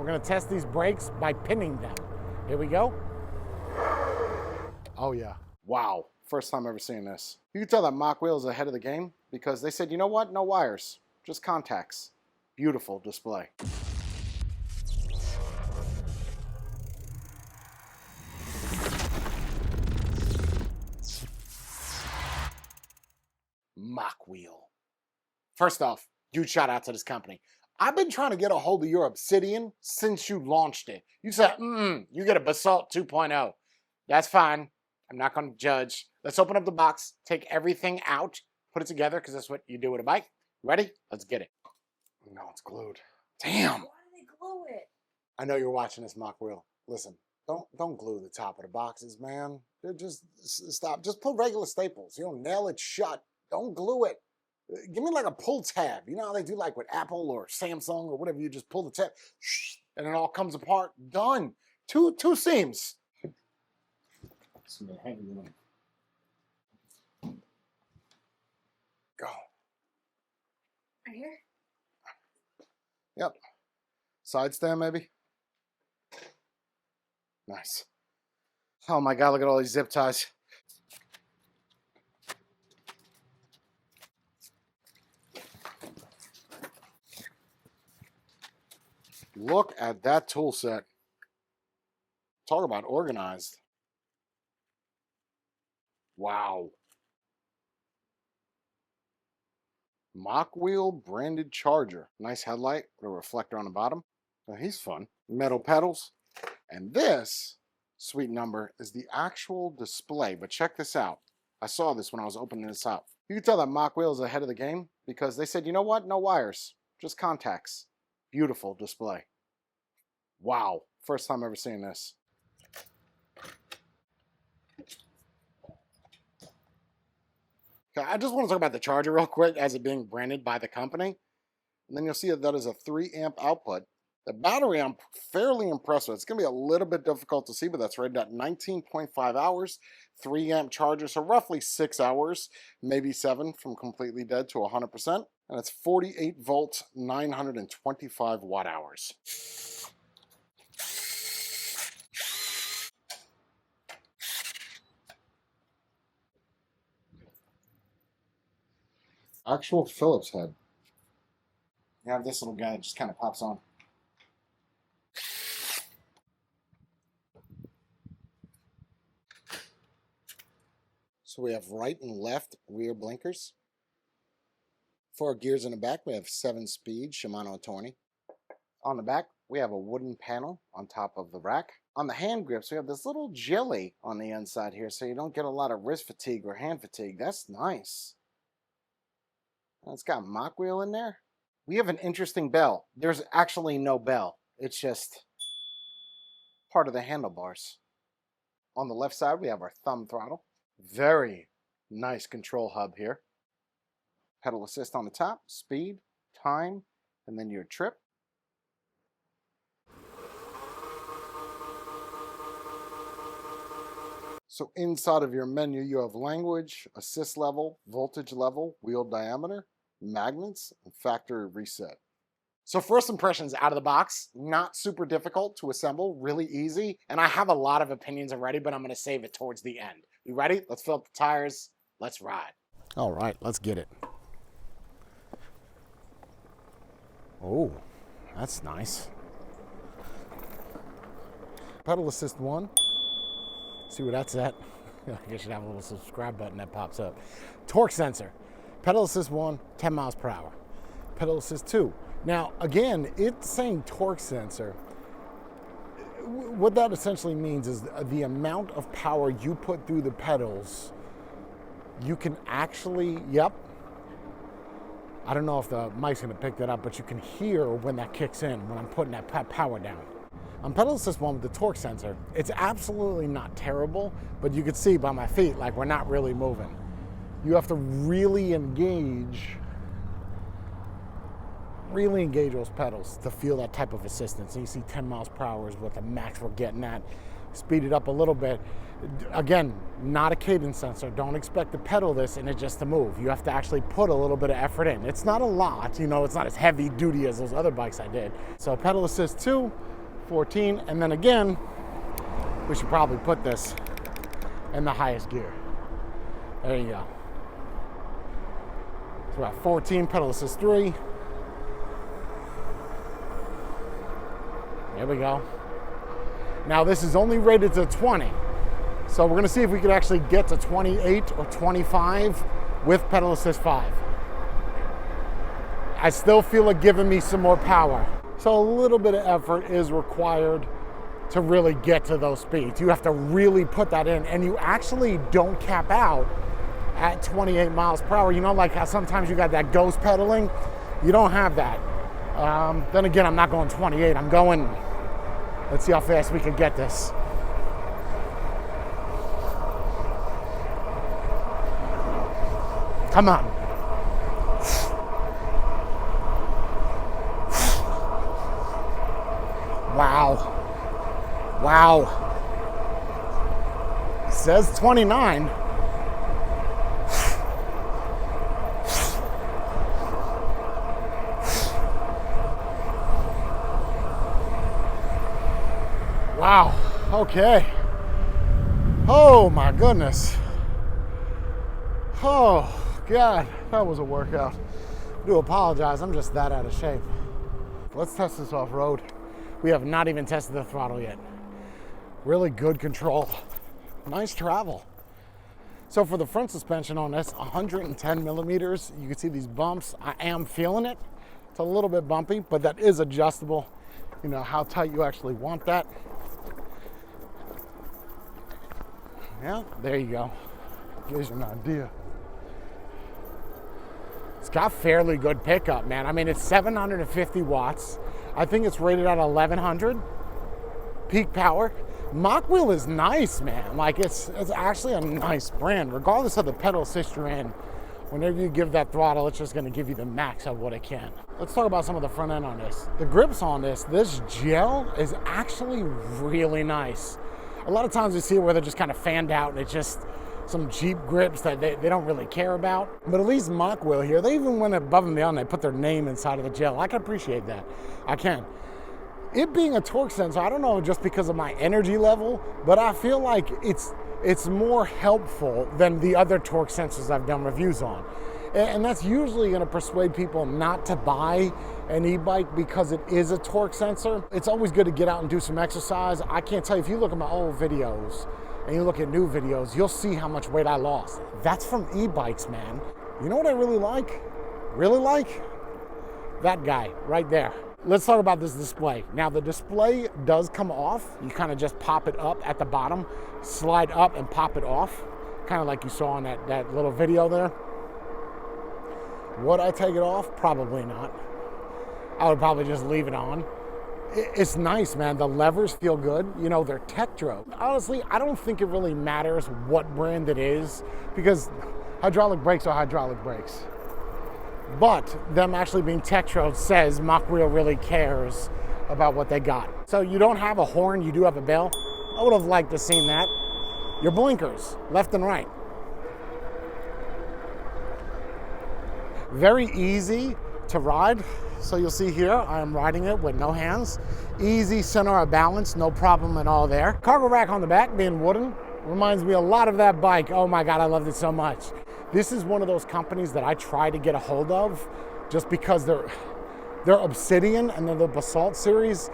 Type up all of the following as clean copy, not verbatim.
We're gonna test these brakes by pinning them. Here we go. Oh yeah. Wow, first time ever seeing this. You can tell that Mokwheel is ahead of the game because they said, you know what, no wires, just contacts. Beautiful display. Mokwheel. First off, huge shout out to this company. I've been trying to get a hold of your Obsidian since you launched it. You said, you get a Basalt 2.0. That's fine. I'm not going to judge. Let's open up the box, take everything out, put it together, because that's what you do with a bike. Ready? Let's get it. No, it's glued. Damn. Why do they glue it? I know you're watching this, Mokwheel. Listen, don't glue the top of the boxes, man. Just stop. Just put regular staples. Nail it shut. Don't glue it. Give me like a pull tab. You know how they do like with Apple or Samsung or whatever. You just pull the tab, and it all comes apart. Done. Two seams. Go. Right here? Yep. Side stand, maybe. Nice. Oh my God, look at all these zip ties. Look at that tool set. Talk about organized. Wow. Mokwheel branded charger. Nice headlight with a reflector on the bottom. Now he's fun. Metal pedals. And this sweet number is the actual display. But check this out. I saw this when I was opening this up. You can tell that Mokwheel is ahead of the game because they said, you know what? No wires, just contacts. Beautiful display. Wow. First time ever seeing this. Okay, I just want to talk about the charger real quick as it being branded by the company. And then you'll see that is a 3 amp output. The battery I'm fairly impressed with. It's going to be a little bit difficult to see, but that's rated at 19.5 hours. 3 amp charger, so roughly 6 hours, maybe 7 from completely dead to 100%. And it's 48 volts, 925 watt hours. Actual Phillips head. You have this little guy that just kind of pops on. So we have right and left rear blinkers. 4 gears in the back, we have 7-speed Shimano 20. On the back, we have a wooden panel on top of the rack. On the hand grips, we have this little jelly on the inside here, so you don't get a lot of wrist fatigue or hand fatigue. That's nice. And it's got Mokwheel in there. We have an interesting bell. There's actually no bell. It's just part of the handlebars. On the left side, we have our thumb throttle. Very nice control hub here. Pedal assist on the top, speed, time, and then your trip. So inside of your menu, you have language, assist level, voltage level, wheel diameter, magnets, and factory reset. So first impressions out of the box, not super difficult to assemble, really easy. And I have a lot of opinions already, but I'm going to save it towards the end. You ready? Let's fill up the tires. Let's ride. All right, let's get it. Oh, that's nice. Pedal assist 1. See where that's at? I guess you should have a little subscribe button that pops up. Torque sensor. Pedal assist 1, 10 miles per hour. Pedal assist 2. Now, again, it's saying torque sensor. What that essentially means is the amount of power you put through the pedals, you can actually, yep. I don't know if the mic's gonna pick that up, but you can hear when that kicks in, when I'm putting that power down. On pedal assist 1 with the torque sensor, it's absolutely not terrible, but you can see by my feet, like we're not really moving. You have to really engage those pedals to feel that type of assistance. And you see 10 miles per hour is what the max we're getting at. Speed it up a little bit. Again, not a cadence sensor. Don't expect to pedal this and it just to move. You have to actually put a little bit of effort in. It's not a lot, it's not as heavy duty as those other bikes I did. So pedal assist 2, 14, and then again, we should probably put this in the highest gear. There you go. So we're at 14, pedal assist 3. There we go. Now this is only rated to 20. So we're gonna see if we could actually get to 28 or 25 with pedal assist 5. I still feel it giving me some more power. So a little bit of effort is required to really get to those speeds. You have to really put that in, and you actually don't cap out at 28 miles per hour. You know, like how sometimes you got that ghost pedaling? You don't have that. Then again, I'm not going 28, I'm going, let's see how fast we can get this. Come on. Wow. Wow. It says 29. Wow. Okay. Oh my goodness. Oh God, that was a workout. I do apologize, I'm just that out of shape. Let's test this off road. We have not even tested the throttle yet. Really good control. Nice travel. So for the front suspension on this, 110 millimeters. You can see these bumps. I am feeling it. It's a little bit bumpy, but that is adjustable. You know, how tight you actually want that. Yeah, there you go. Gives you an idea. It's got fairly good pickup, man. I mean, it's 750 watts. I think it's rated at 1100 peak power. Mokwheel is nice, man. Like it's actually a nice brand, regardless of the pedal assist you're in. Whenever you give that throttle, it's just gonna give you the max of what it can. Let's talk about some of the front end on this. The grips on this gel is actually really nice. A lot of times we see it where they're just kind of fanned out and it's just some cheap grips that they don't really care about. But at least Mokwheel here, they even went above and beyond. They put their name inside of the gel. I can appreciate that. I can. It being a torque sensor, I don't know just because of my energy level, but I feel like it's more helpful than the other torque sensors I've done reviews on. And that's usually gonna persuade people not to buy an e-bike because it is a torque sensor. It's always good to get out and do some exercise. I can't tell you, if you look at my old videos and you look at new videos, you'll see how much weight I lost. That's from e-bikes, man. You know what I really like? Really like? That guy right there. Let's talk about this display. Now the display does come off. You kind of just pop it up at the bottom, slide up and pop it off. Kind of like you saw in that little video there. Would I take it off? Probably not. I would probably just leave it on. It's nice, man. The levers feel good. You know, they're Tektro. Honestly, I don't think it really matters what brand it is because hydraulic brakes are hydraulic brakes. But them actually being Tektro says Mokwheel really cares about what they got. So you don't have a horn, you do have a bell. I would have liked to seen that. Your blinkers, left and right. Very easy to ride. So you'll see here, I am riding it with no hands. Easy center of balance, no problem at all there. Cargo rack on the back, being wooden, reminds me a lot of that bike. Oh my God, I loved it so much. This is one of those companies that I try to get a hold of just because they're Obsidian and they're the Basalt series.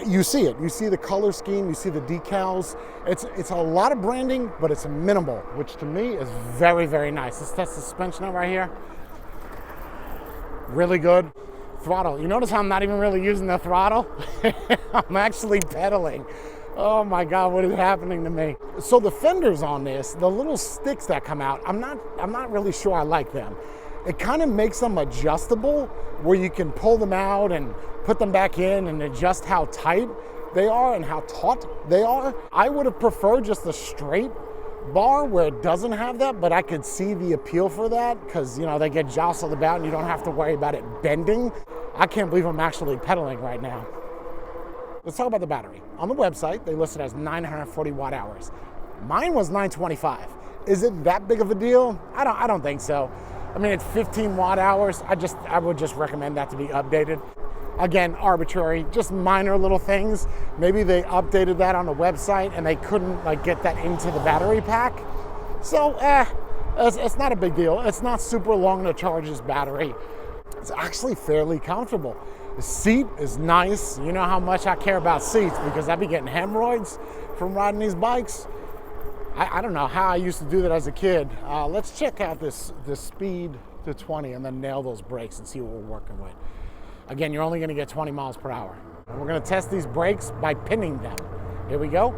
You see it, you see the color scheme, you see the decals. It's a lot of branding, but it's minimal, which to me is very, very nice. Let's test the suspension out right here. Really good. Throttle, you notice how I'm not even really using the throttle? I'm actually pedaling. Oh my God, what is happening to me? So the fenders on this, the little sticks that come out, I'm not really sure I like them. It kind of makes them adjustable where you can pull them out and put them back in and adjust how tight they are and how taut they are. I would have preferred just a straight bar where it doesn't have that, but I could see the appeal for that because, you know, they get jostled about and you don't have to worry about it bending. I can't believe I'm actually pedaling right now. Let's talk about the battery. On the website, they list it as 940 watt hours. Mine was 925. Is it that big of a deal? I don't think so. I mean, it's 15 watt hours. I would just recommend that to be updated. Again, arbitrary, just minor little things. Maybe they updated that on the website and they couldn't like get that into the battery pack. So, it's not a big deal. It's not super long to charge this battery. It's actually fairly comfortable. The seat is nice. You know how much I care about seats because I'd be getting hemorrhoids from riding these bikes. I don't know how I used to do that as a kid. Let's check out this speed to 20 and then nail those brakes and see what we're working with. Again, you're only going to get 20 miles per hour. And we're going to test these brakes by pinning them. Here we go.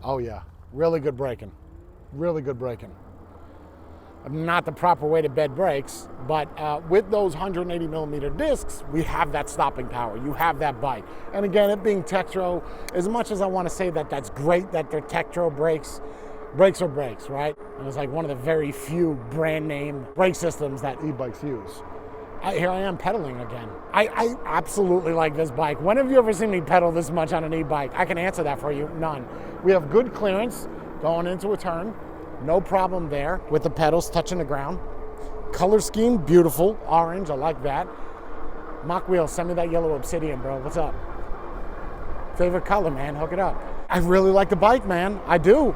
Oh yeah, really good braking. Really good braking. Not the proper way to bed brakes, but with those 180 millimeter discs, we have that stopping power. You have that bite. And again, it being Tektro, as much as I want to say that that's great that they're Tektro brakes, brakes are brakes, right? And it's like one of the very few brand name brake systems that e-bikes use. Here I am pedaling again. I absolutely like this bike. When have you ever seen me pedal this much on an e-bike? I can answer that for you, none. We have good clearance going into a turn. No problem there with the pedals touching the ground. Color scheme, beautiful. Orange, I like that. Mokwheel, send me that yellow obsidian, bro. What's up? Favorite color, man, hook it up. I really like the bike, man. I do.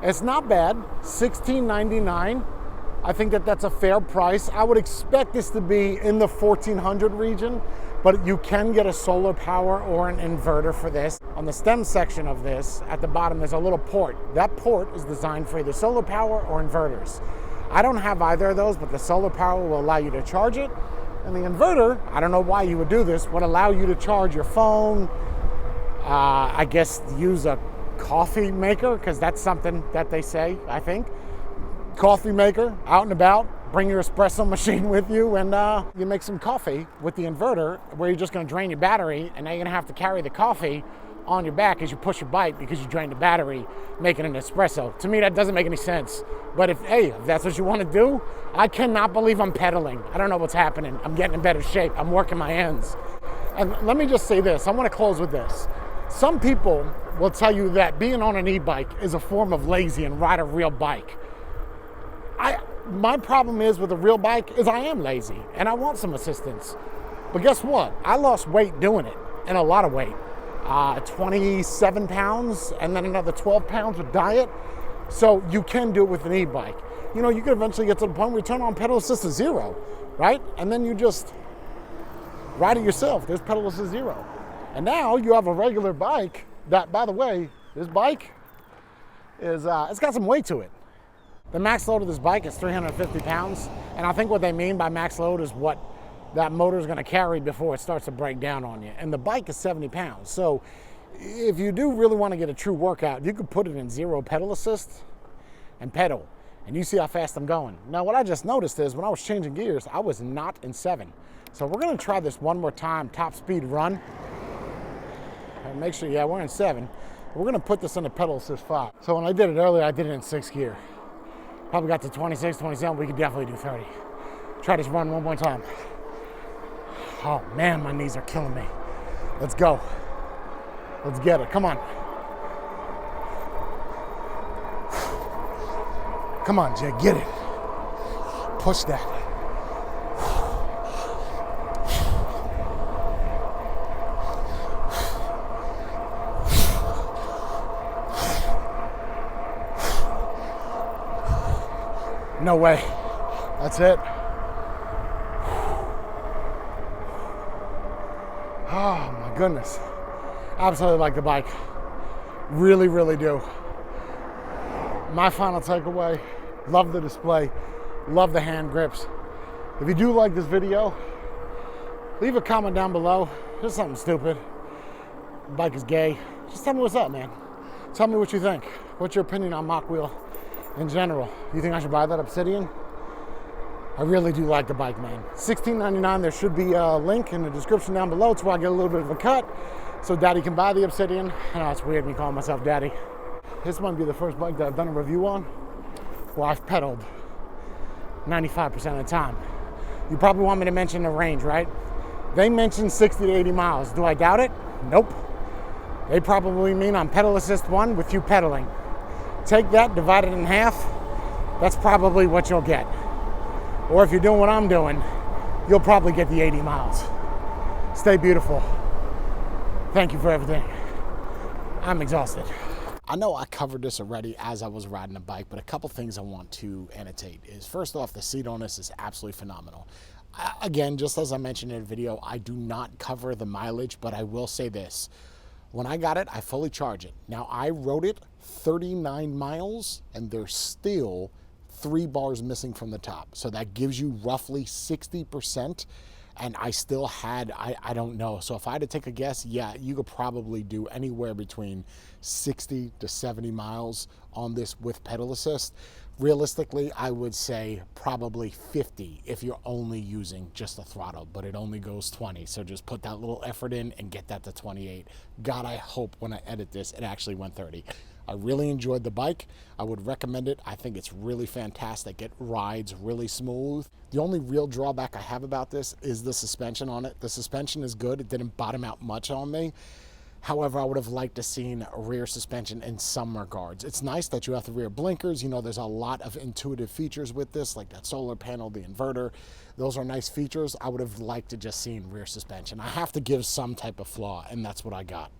It's not bad, $16.99. I think that that's a fair price. I would expect this to be in the 1400 region, but you can get a solar power or an inverter for this. On the stem section of this, at the bottom, there's a little port. That port is designed for either solar power or inverters. I don't have either of those, but the solar power will allow you to charge it. And the inverter, I don't know why you would do this, would allow you to charge your phone, I guess use a coffee maker, because that's something that they say, I think. Coffee maker, out and about, bring your espresso machine with you, and you make some coffee with the inverter where you're just going to drain your battery, and now you're going to have to carry the coffee on your back as you push your bike because you drained the battery making an espresso. To me, that doesn't make any sense. But if that's what you want to do, I cannot believe I'm pedaling. I don't know what's happening. I'm getting in better shape. I'm working my hands. And let me just say this. I want to close with this. Some people will tell you that being on an e-bike is a form of lazy and ride a real bike. My problem is with a real bike is I am lazy and I want some assistance. But guess what? I lost weight doing it, and a lot of weight. 27 pounds and then another 12 pounds with diet. So you can do it with an e-bike. You know, you could eventually get to the point where you turn on pedal assist to 0, right? And then you just ride it yourself. There's pedal assist 0. And now you have a regular bike that, by the way, this bike is, it's got some weight to it. The max load of this bike is 350 pounds. And I think what they mean by max load is what that motor is going to carry before it starts to break down on you. And the bike is 70 pounds. So if you do really want to get a true workout, you could put it in 0 pedal assist and pedal. And you see how fast I'm going. Now, what I just noticed is when I was changing gears, I was not in 7. So we're going to try this one more time, top speed run. And make sure, yeah, we're in 7. We're going to put this in the pedal assist 5. So when I did it earlier, I did it in 6th gear. Probably got to 26, 27, we could definitely do 30. Try this run one more time. Oh man, my knees are killing me. Let's go. Let's get it, come on. Come on, Jay, get it. Push that. No way. That's it. Oh my goodness. Absolutely like the bike. Really, really do. My final takeaway, love the display, love the hand grips. If you do like this video, leave a comment down below. Just something stupid. The bike is gay. Just tell me what's up, man. Tell me what you think. What's your opinion on Mokwheel in general? You think I should buy that Obsidian? I really do like the bike, man. $16.99, there should be a link in the description down below to where I get a little bit of a cut so Daddy can buy the Obsidian. I know it's weird me calling myself Daddy. This might be the first bike that I've done a review on where I've pedaled 95% of the time. You probably want me to mention the range, right? They mentioned 60 to 80 miles. Do I doubt it? Nope. They probably mean on pedal assist 1 with you pedaling. Take that, divide it in half. That's probably what you'll get. Or if you're doing what I'm doing, you'll probably get the 80 miles. Stay beautiful. Thank you for everything. I'm exhausted. I know I covered this already as I was riding a bike, but a couple things I want to annotate is, first off, the seat on this is absolutely phenomenal. Again, just as I mentioned in the video, I do not cover the mileage, but I will say this. When I got it, I fully charged it. Now, I rode it 39 miles, and there's still 3 bars missing from the top. So that gives you roughly 60%. And I still had, I don't know. So if I had to take a guess, yeah, you could probably do anywhere between 60 to 70 miles on this with pedal assist. Realistically, I would say probably 50 if you're only using just the throttle, but it only goes 20. So just put that little effort in and get that to 28. God, I hope when I edit this, it actually went 30. I really enjoyed the bike. I would recommend it. I think it's really fantastic. It rides really smooth. The only real drawback I have about this is the suspension on it. The suspension is good. It didn't bottom out much on me. However, I would have liked to seen a rear suspension in some regards. It's nice that you have the rear blinkers. You know, there's a lot of intuitive features with this, like that solar panel, the inverter. Those are nice features. I would have liked to just seen rear suspension. I have to give some type of flaw, and that's what I got.